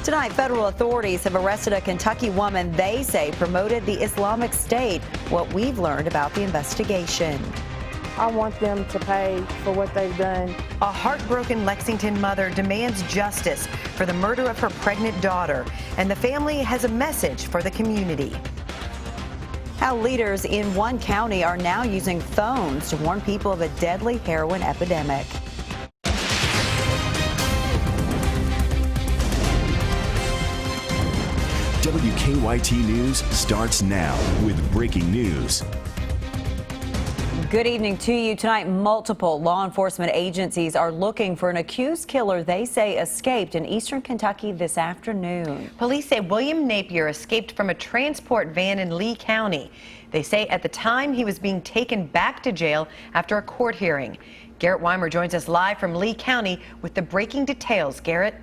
Tonight, federal authorities have arrested a Kentucky woman they say promoted the Islamic State. What we've learned about the investigation. I want them to pay for what they've done. A heartbroken Lexington mother demands justice for the murder of her pregnant daughter, and the family has a message for the community. How leaders in one county are now using phones to warn people of a deadly heroin epidemic. WKYT News starts now with breaking news. Good evening to you. Tonight, multiple law enforcement agencies are looking for an accused killer they say escaped in eastern Kentucky this afternoon. Police say William Napier escaped from a transport van in Lee County. They say at the time he was being taken back to jail after a court hearing. Garrett Weimer joins us live from Lee County with the breaking details. Garrett.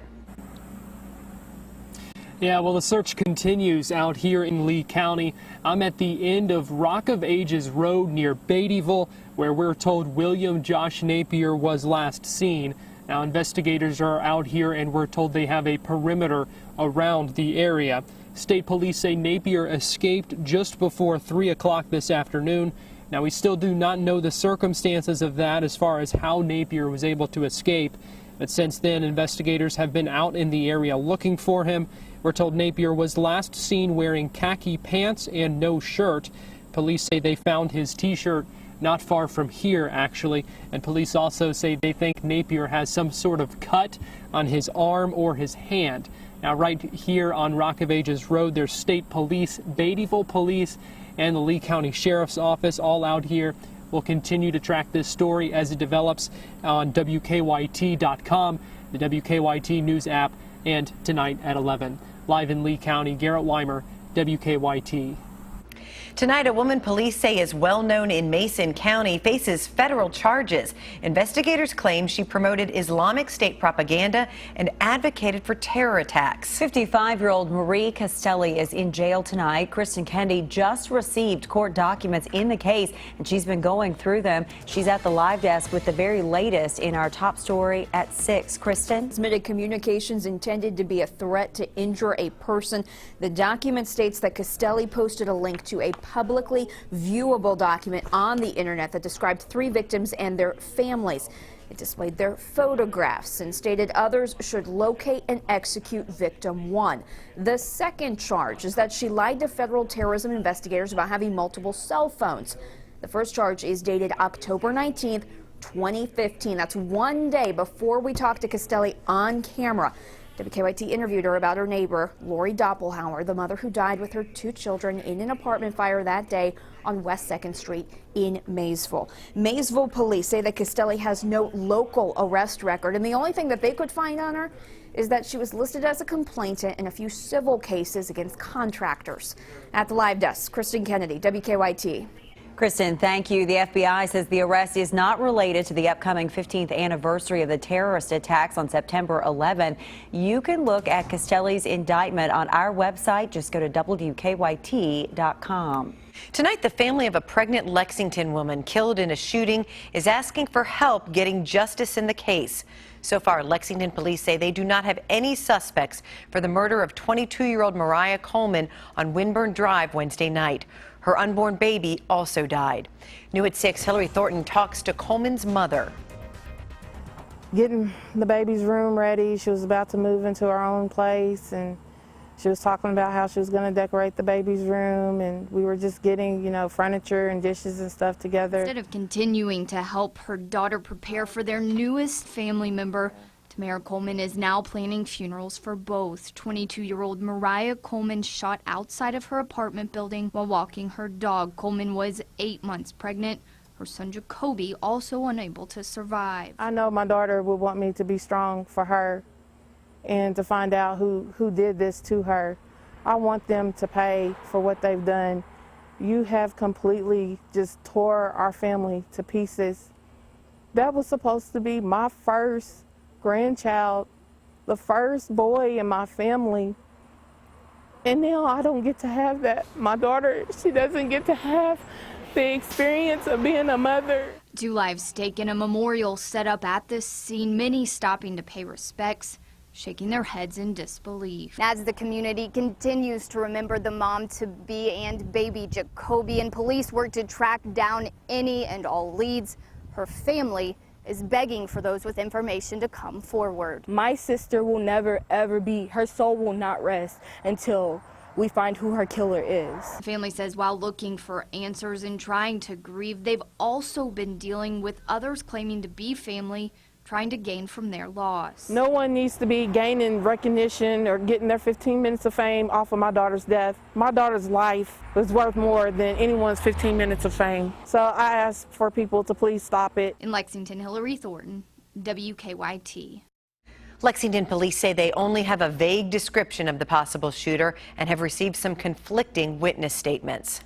Yeah, well, the search continues out here in Lee County. I'm at the end of Rock of Ages Road near Beattyville, where we're told William Josh Napier was last seen. Now, investigators are out here, and we're told they have a perimeter around the area. State police say Napier escaped just before 3 o'clock this afternoon. Now, we still do not know the circumstances of that as far as how Napier was able to escape. But since then, investigators have been out in the area looking for him. We're told Napier was last seen wearing khaki pants and no shirt. Police say they found his T-shirt not far from here, actually. And police also say they think Napier has some sort of cut on his arm or his hand. Now, right here on Rock of Ages Road, there's state police, Beattyville Police, and the Lee County Sheriff's Office all out here. We'll continue to track this story as it develops on WKYT.com, the WKYT News app, and tonight at 11. Live in Lee County, Garrett Weimer, WKYT. Tonight, a woman police say is well known in Mason County faces federal charges. Investigators claim she promoted Islamic State propaganda and advocated for terror attacks. 55-year-old Marie Castelli is in jail tonight. Kristen Kennedy just received court documents in the case, and she's been going through them. She's at the live desk with the very latest in our top story at 6. Kristen? Transmitted communications intended to be a threat to injure a person. The document states that Castelli posted a link to a publicly viewable document on the internet that described 3 victims and their families. It displayed their photographs and stated others should locate and execute victim 1. The second charge is that she lied to federal terrorism investigators about having multiple cell phones. The first charge is dated October 19th, 2015. That's one day before we talked to Castelli on camera. WKYT interviewed her about her neighbor, Lori Doppelhauer, the mother who died with her 2 children in an apartment fire that day on West 2nd Street in Maysville. Maysville police say that Castelli has no local arrest record, and the only thing that they could find on her is that she was listed as a complainant in a few civil cases against contractors. At the live desk, Kristen Kennedy, WKYT. Kristen, thank you. The FBI says the arrest is not related to the upcoming 15th anniversary of the terrorist attacks on September 11. You can look at Castelli's indictment on our website. Just go to WKYT.com. Tonight, the family of a pregnant Lexington woman killed in a shooting is asking for help getting justice in the case. So far, Lexington police say they do not have any suspects for the murder of 22-year-old Mariah Coleman on Winburn Drive Wednesday night. Her unborn baby also died. New at 6, Hillary Thornton talks to Coleman's mother. Getting the baby's room ready. She was about to move into her own place, and she was talking about how she was going to decorate the baby's room, and we were just getting, furniture and dishes and stuff together. Instead of continuing to help her daughter prepare for their newest family member, Tamara Coleman is now planning funerals for both. 22-year-old Mariah Coleman shot outside of her apartment building while walking her dog. Coleman was 8 months pregnant. Her son Jacoby also unable to survive. I know my daughter would want me to be strong for her and to find out who did this to her. I want them to pay for what they've done. You have completely just tore our family to pieces. That was supposed to be my first grandchild, the first boy in my family, and now I don't get to have that. My daughter, she doesn't get to have the experience of being a mother. 2 lives taken, a memorial set up at this scene, many stopping to pay respects. shaking their heads in disbelief. As the community continues to remember the mom-to-be and baby Jacoby, and police work to track down any and all leads, her family is begging for those with information to come forward. My sister will never ever be, her soul will not rest until we find who her killer is. The family says while looking for answers and trying to grieve, they've also been dealing with others claiming to be family, trying to gain from their loss. No one needs to be gaining recognition or getting their 15 minutes of fame off of my daughter's death. My daughter's life was worth more than anyone's 15 minutes of fame. So I ask for people to please stop it. In Lexington, Hillary Thornton, WKYT. Lexington police say they only have a vague description of the possible shooter and have received some conflicting witness statements.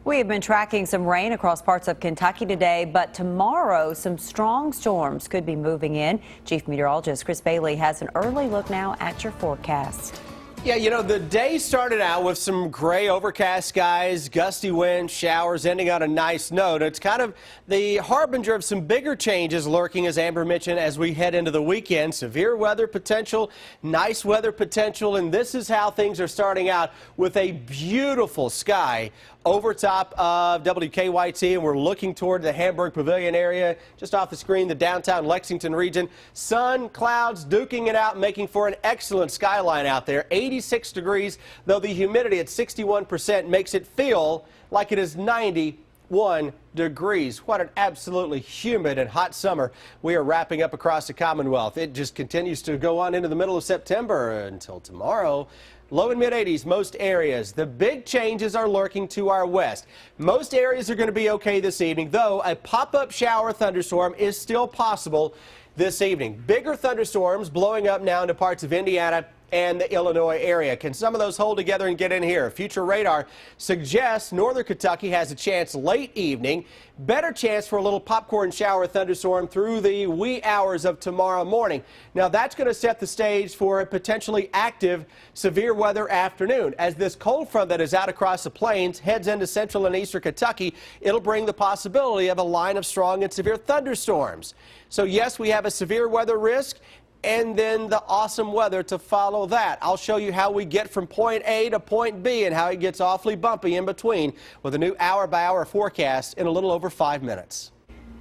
We have been tracking some rain across parts of Kentucky today, but tomorrow some strong storms could be moving in. Chief Meteorologist Chris Bailey has an early look now at your forecast. Yeah, you know, the day started out with some gray overcast skies, gusty wind, showers, ending on a nice note. It's kind of the harbinger of some bigger changes lurking, as Amber mentioned, as we head into the weekend. Severe weather potential, nice weather potential, and this is how things are starting out with a beautiful sky over top of WKYT, and we're looking toward the Hamburg Pavilion area, just off the screen, the downtown Lexington region. Sun, clouds, duking it out, making for an excellent skyline out there. 86 degrees, though the humidity at 61% makes it feel like it is 91 degrees. What an absolutely humid and hot summer we are wrapping up across the Commonwealth. It just continues to go on into the middle of September until tomorrow. Low and mid-80s, most areas. The big changes are lurking to our west. Most areas are going to be okay this evening, though a pop-up shower thunderstorm is still possible this evening. Bigger thunderstorms blowing up now into parts of Indiana and the Illinois area. Can some of those hold together and get in here? Future radar suggests northern Kentucky has a chance late evening. Better chance for a little popcorn shower thunderstorm through the wee hours of tomorrow morning. Now that's going to set the stage for a potentially active severe weather afternoon. As this cold front that is out across the plains heads into central and eastern Kentucky, it'll bring the possibility of a line of strong and severe thunderstorms. So yes, we have a severe weather risk, and then the awesome weather to follow that. I'll show you how we get from point A to point B and how it gets awfully bumpy in between with a new hour-by-hour forecast in a little over 5 minutes.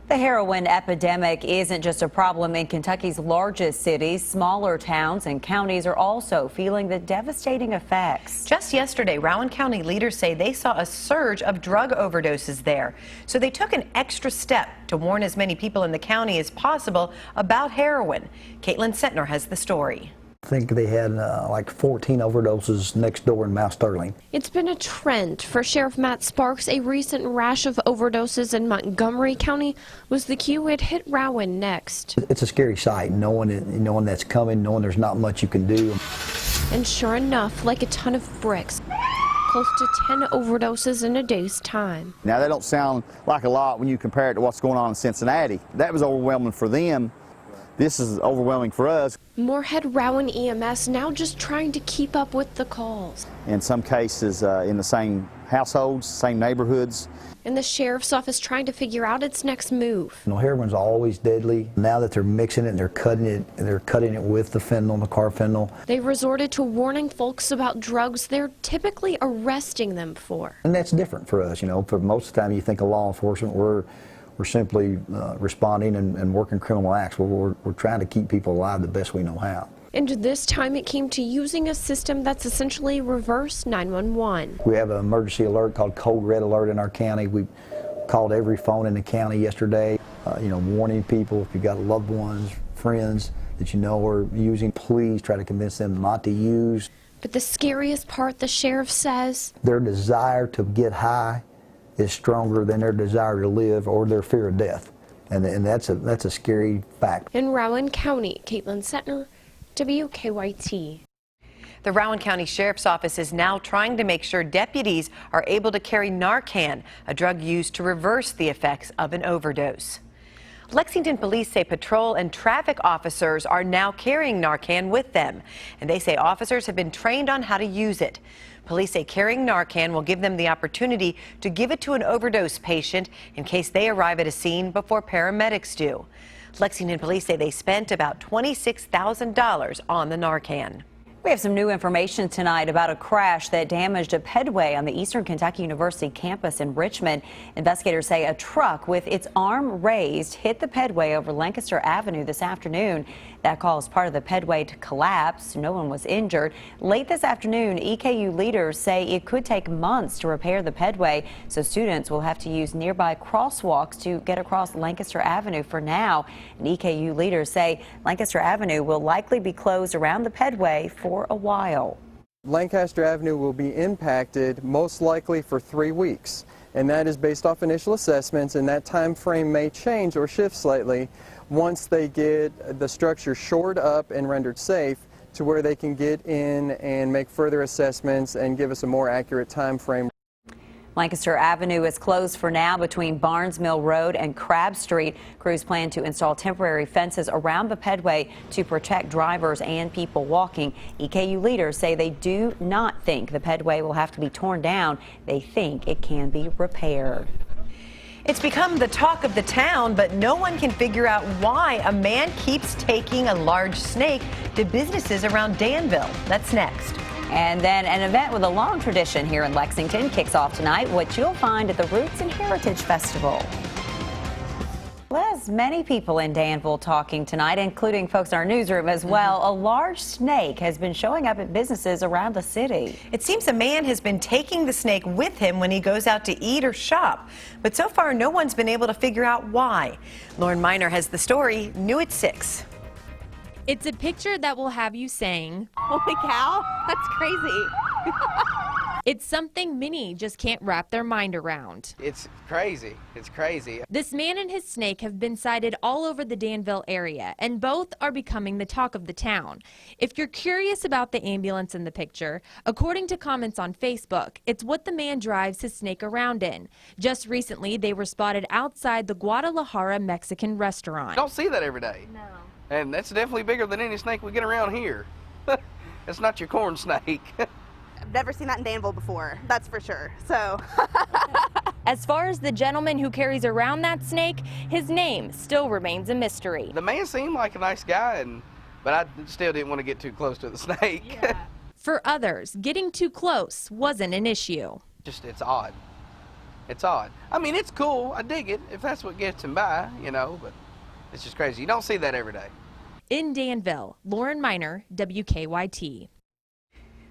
The heroin epidemic isn't just a problem in Kentucky's largest cities. Smaller towns and counties are also feeling the devastating effects. Just yesterday, Rowan County leaders say they saw a surge of drug overdoses there. So they took an extra step to warn as many people in the county as possible about heroin. Caitlin Sentner has the story. I think they had like 14 overdoses next door in Mount Sterling. It's been a trend. For Sheriff Matt Sparks, a recent rash of overdoses in Montgomery County was the cue it hit Rowan next. It's a scary sight, knowing that's coming, knowing there's not much you can do. And sure enough, like a ton of bricks, close to 10 overdoses in a day's time. Now, that don't sound like a lot when you compare it to what's going on in Cincinnati. That was overwhelming for them. This is overwhelming for us. Moorhead Rowan EMS now just trying to keep up with the calls. In some cases, in the same households, same neighborhoods. And the sheriff's office trying to figure out its next move. Heroin's always deadly. Now that they're mixing it and they're cutting it with the fentanyl, the carfentanil. They resorted to warning folks about drugs they're typically arresting them for. And that's different for us. For most of the time you think of law enforcement, we're simply responding and working criminal acts. We're trying to keep people alive the best we know how. And this time it came to using a system that's essentially reverse 911. We have an emergency alert called Code Red Alert in our county. We called every phone in the county yesterday, warning people if you've got loved ones, friends that you know are using, please try to convince them not to use. But the scariest part, the sheriff says, their desire to get high is stronger than their desire to live or their fear of death. And that's a scary fact. In Rowan County, Caitlin Sentner, WKYT. The Rowan County Sheriff's Office is now trying to make sure deputies are able to carry Narcan, a drug used to reverse the effects of an overdose. Lexington police say patrol and traffic officers are now carrying Narcan with them, and they say officers have been trained on how to use it. Police say carrying Narcan will give them the opportunity to give it to an overdose patient in case they arrive at a scene before paramedics do. Lexington police say they spent about $26,000 on the Narcan. We have some new information tonight about a crash that damaged a pedway on the Eastern Kentucky University campus in Richmond. Investigators say a truck with its arm raised hit the pedway over Lancaster Avenue this afternoon. That caused part of the pedway to collapse. No one was injured. Late this afternoon, EKU leaders say it could take months to repair the pedway, so students will have to use nearby crosswalks to get across Lancaster Avenue for now. And EKU leaders say Lancaster Avenue will likely be closed around the pedway for a while. Lancaster Avenue will be impacted most likely for 3 weeks, and that is based off initial assessments, and that time frame may change or shift slightly once they get the structure shored up and rendered safe to where they can get in and make further assessments and give us a more accurate time frame. Lancaster Avenue is closed for now between Barnes Mill Road and Crab Street. Crews plan to install temporary fences around the pedway to protect drivers and people walking. EKU leaders say they do not think the pedway will have to be torn down. They think it can be repaired. It's become the talk of the town, but no one can figure out why a man keeps taking a large snake to businesses around Danville. That's next. And then an event with a long tradition here in Lexington kicks off tonight, which you'll find at the Roots and Heritage Festival. There's many people in Danville talking tonight, including folks in our newsroom as well. A large snake has been showing up at businesses around the city. It seems a man has been taking the snake with him when he goes out to eat or shop. But so far, no one's been able to figure out why. Lauren Miner has the story, new at 6. It's a picture that will have you saying, "Holy cow, that's crazy." It's something many just can't wrap their mind around. It's crazy. It's crazy. This man and his snake have been sighted all over the Danville area, and both are becoming the talk of the town. If you're curious about the ambulance in the picture, according to comments on Facebook, it's what the man drives his snake around in. Just recently, they were spotted outside the Guadalajara Mexican restaurant. You don't see that every day. No. And that's definitely bigger than any snake we get around here. It's not your corn snake. I've never seen that in Danville before, that's for sure. So. As far as the gentleman who carries around that snake, his name still remains a mystery. The man seemed like a nice guy, but I still didn't want to get too close to the snake. Yeah. For others, getting too close wasn't an issue. Just, it's odd. It's odd. I mean, it's cool. I dig it if that's what gets him by, you know, but it's just crazy. You don't see that every day. In Danville, Lauren Miner, WKYT.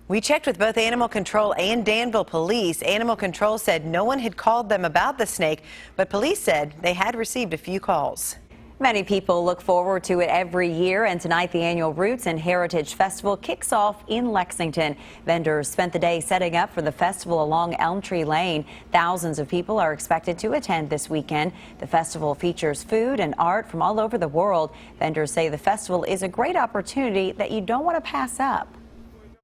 We checked with both Animal Control and Danville Police. Animal Control said no one had called them about the snake, but police said they had received a few calls. Many people look forward to it every year, and tonight the annual Roots and Heritage Festival kicks off in Lexington. Vendors spent the day setting up for the festival along Elm Tree Lane. Thousands of people are expected to attend this weekend. The festival features food and art from all over the world. Vendors say the festival is a great opportunity that you don't want to pass up.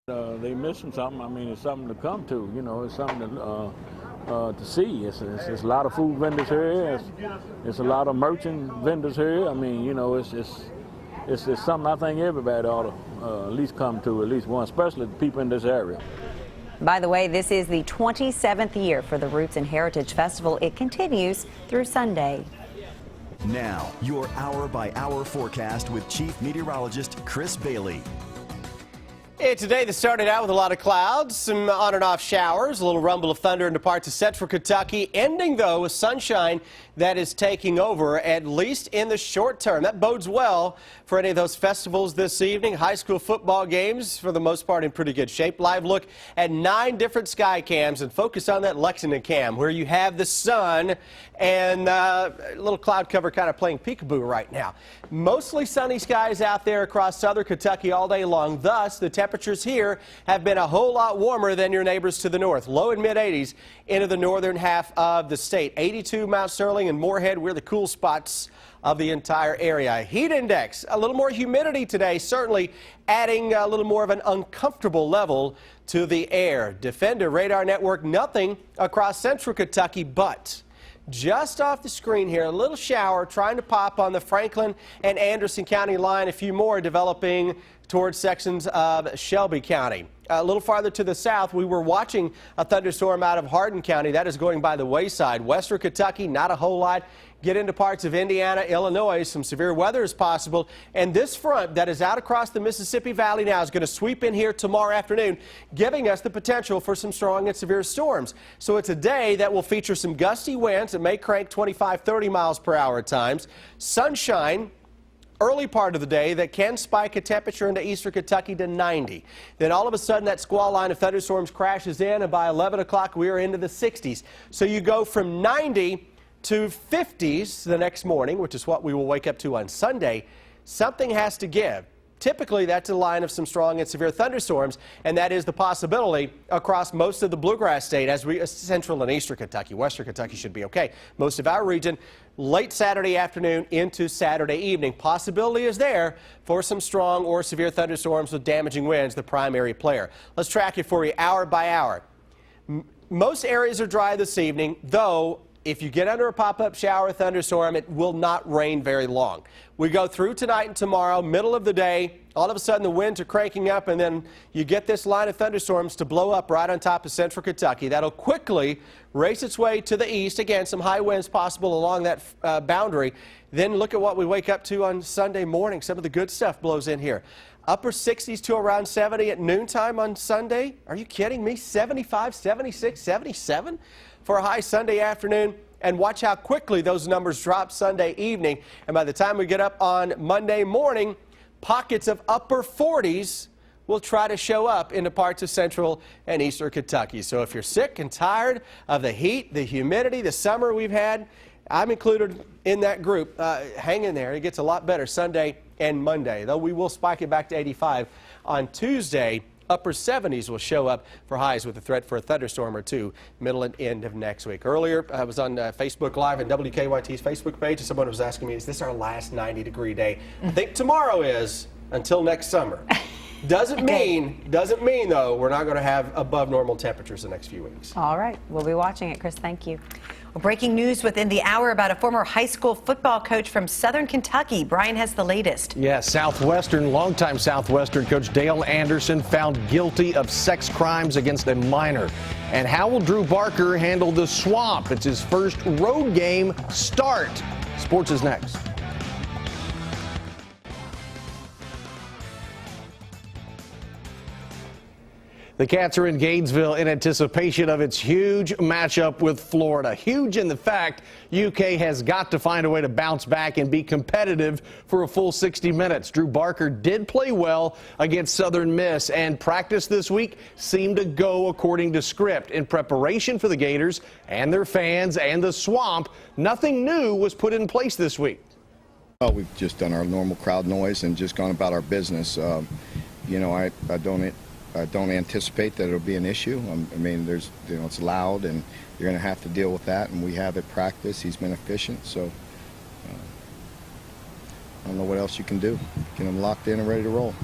They missing something. I mean, it's something to come to. You know, it's something to see. It's a lot of food vendors here. It's a lot of merchant vendors here. I mean, you know, it's something I think everybody ought to at least come to, at least one, especially the people in this area. By the way, this is the 27th year for the Roots and Heritage Festival. It continues through Sunday. Now, your hour-by-hour forecast with Chief Meteorologist Chris Bailey. Yeah, today they started out with a lot of clouds, some on and off showers, a little rumble of thunder into parts of central Kentucky, ending though with sunshine that is taking over, at least in the short term. That bodes well for any of those festivals this evening. High school football games, for the most part, in pretty good shape. Live look at 9 different sky cams and focus on that Lexington cam, where you have the sun and a little cloud cover kind of playing peekaboo right now. Mostly sunny skies out there across southern Kentucky all day long. Thus, the temperatures here have been a whole lot warmer than your neighbors to the north. Low and mid 80s into the northern half of the state. 82 Mount Sterling and Moorhead, we're the cool spots of the entire area. Heat index, a little more humidity today, certainly adding a little more of an uncomfortable level to the air. Defender radar network, nothing across central Kentucky, but just off the screen here, a little shower trying to pop on the Franklin and Anderson County line. A few more developing towards sections of Shelby County. A little farther to the south, we were watching a thunderstorm out of Hardin County. That is going by the wayside. Western Kentucky, not a whole lot. Get into parts of Indiana, Illinois, some severe weather is possible. And this front that is out across the Mississippi Valley now is going to sweep in here tomorrow afternoon, giving us the potential for some strong and severe storms. So it's a day that will feature some gusty winds that may crank 25, 30 miles per hour at times. Sunshine early part of the day that can spike a temperature into eastern Kentucky to 90. Then all of a sudden that squall line of thunderstorms crashes in, and by 11 o'clock we are into the 60s. So you go from 90 to 50s the next morning, which is what we will wake up to on Sunday. Something has to give. Typically, that's a line of some strong and severe thunderstorms, and that is the possibility across most of the bluegrass state, as we central and eastern Kentucky. Western Kentucky should be okay. Most of our region, late Saturday afternoon into Saturday evening. Possibility is there for some strong or severe thunderstorms with damaging winds, the primary player. Let's track it for you hour by hour. Most areas are dry this evening, though. If you get under a pop-up shower thunderstorm, it will not rain very long. We go through tonight and tomorrow, middle of the day, all of a sudden the winds are cranking up, and then you get this line of thunderstorms to blow up right on top of central Kentucky. That'll quickly race its way to the east. Again, some high winds possible along that boundary. Then look at what we wake up to on Sunday morning. Some of the good stuff blows in here. Upper 60s to around 70 at noontime on Sunday. Are you kidding me? 75, 76, 77 for a high Sunday afternoon. And watch how quickly those numbers drop Sunday evening. And by the time we get up on Monday morning, pockets of upper 40s will try to show up into parts of central and eastern Kentucky. So if you're sick and tired of the heat, the humidity, the summer we've had, I'm included in that group. Hang in there. It gets a lot better Sunday and Monday, though we will spike it back to 85 on Tuesday. Upper 70s will show up for highs with a threat for a thunderstorm or two middle and end of next week. Earlier, I was on Facebook Live and WKYT's Facebook page, and someone was asking me, is this our last 90-degree day? I think tomorrow is, until next summer. Doesn't mean, though, we're not going to have above normal temperatures the next few weeks. All right. We'll be watching it, Chris. Thank you. Well, breaking news within the hour about a former high school football coach from Southern Kentucky. Brian has the latest. Yes, longtime Southwestern coach Dale Anderson found guilty of sex crimes against a minor. And how will Drew Barker handle the Swamp? It's his first road game start. Sports is next. The Cats are in Gainesville in anticipation of its huge matchup with Florida. Huge in the fact UK has got to find a way to bounce back and be competitive for a full 60 minutes. Drew Barker did play well against Southern Miss, and practice this week seemed to go according to script. In preparation for the Gators and their fans and the Swamp, nothing new was put in place this week. Well, we've just done our normal crowd noise and just gone about our business. You know, I don't anticipate that it'll be an issue. I mean, it's loud, and you're going to have to deal with that. And we have at practice. He's been efficient, so I don't know what else you can do. Get him locked in and ready to roll.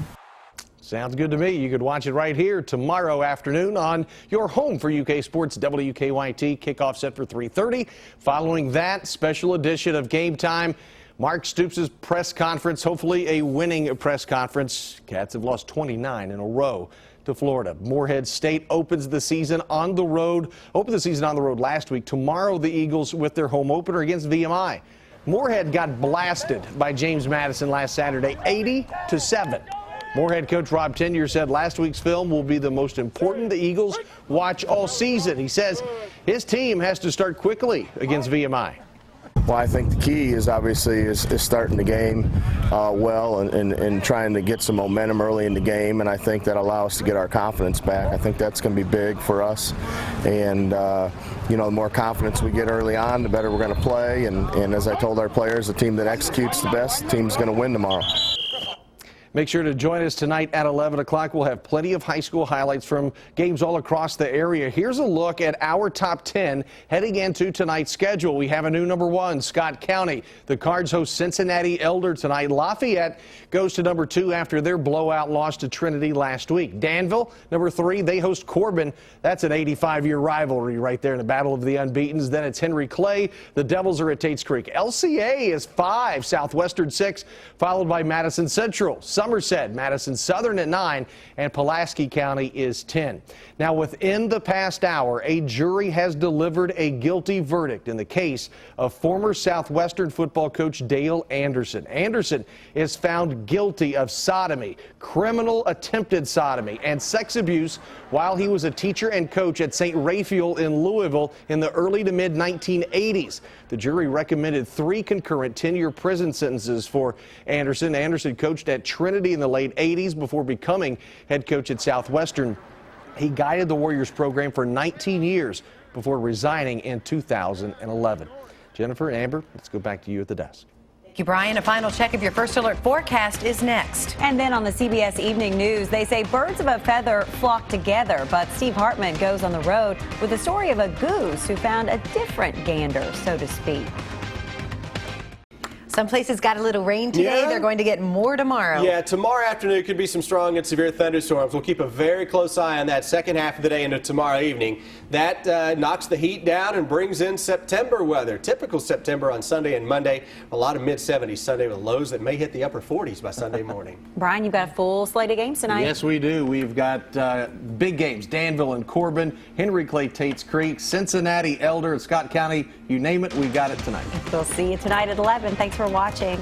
Sounds good to me. You could watch it right here tomorrow afternoon on your home for UK Sports, WKYT. Kickoff set for 3:30. Following that, special edition of Game Time. Mark Stoops' press conference, hopefully a winning press conference. Cats have lost 29 in a row to Florida. Morehead State opens the season on the road. Opened the season on the road last week. Tomorrow, the Eagles with their home opener against VMI. Morehead got blasted by James Madison last Saturday, 80-7. Morehead coach Rob Tenier said last week's film will be the most important the Eagles watch all season. He says his team has to start quickly against VMI. Well, I think the key is obviously starting the game well and trying to get some momentum early in the game, and I think that allows us to get our confidence back. I think that's going to be big for us, and you know, the more confidence we get early on, the better we're going to play, and as I told our players, the team that executes the best, the team's going to win tomorrow. Make sure to join us tonight at 11 o'clock. We'll have plenty of high school highlights from games all across the area. Here's a look at our top 10 heading into tonight's schedule. We have a new number 1, Scott County. The Cards host Cincinnati Elder tonight. Lafayette goes to number 2 after their blowout loss to Trinity last week. Danville, number 3, they host Corbin. That's an 85-year rivalry right there in the Battle of the Unbeatens. Then it's Henry Clay. The Devils are at Tates Creek. LCA is 5, Southwestern 6, followed by Madison Central. Somerset, Madison Southern at 9, and Pulaski County is 10. Now, within the past hour, a jury has delivered a guilty verdict in the case of former Southwestern football coach Dale Anderson. Anderson is found guilty of sodomy, criminal attempted sodomy, and sex abuse while he was a teacher and coach at St. Raphael in Louisville in the early to mid 1980s. The jury recommended 3 concurrent 10-year prison sentences for Anderson. Anderson coached at Trinity in the late 80s before becoming head coach at Southwestern. He guided the Warriors program for 19 years before resigning in 2011. Jennifer and Amber, let's go back to you at the desk. Thank you, Brian. A final check of your First Alert forecast is next. And then on the CBS Evening News, they say birds of a feather flock together, but Steve Hartman goes on the road with the story of a goose who found a different gander, so to speak. Some places got a little rain today. Yeah. They're going to get more tomorrow. Yeah, tomorrow afternoon could be some strong and severe thunderstorms. We'll keep a very close eye on that second half of the day into tomorrow evening. That knocks the heat down and brings in September weather. Typical September on Sunday and Monday. A lot of mid-70s Sunday with lows that may hit the upper 40s by Sunday morning. Brian, you've got a full slate of games tonight. Yes, we do. We've got big games. Danville and Corbin, Henry Clay, Tates Creek, Cincinnati, Elder, Scott County. You name it, we've got it tonight. We'll see you tonight at 11. Thanks for watching.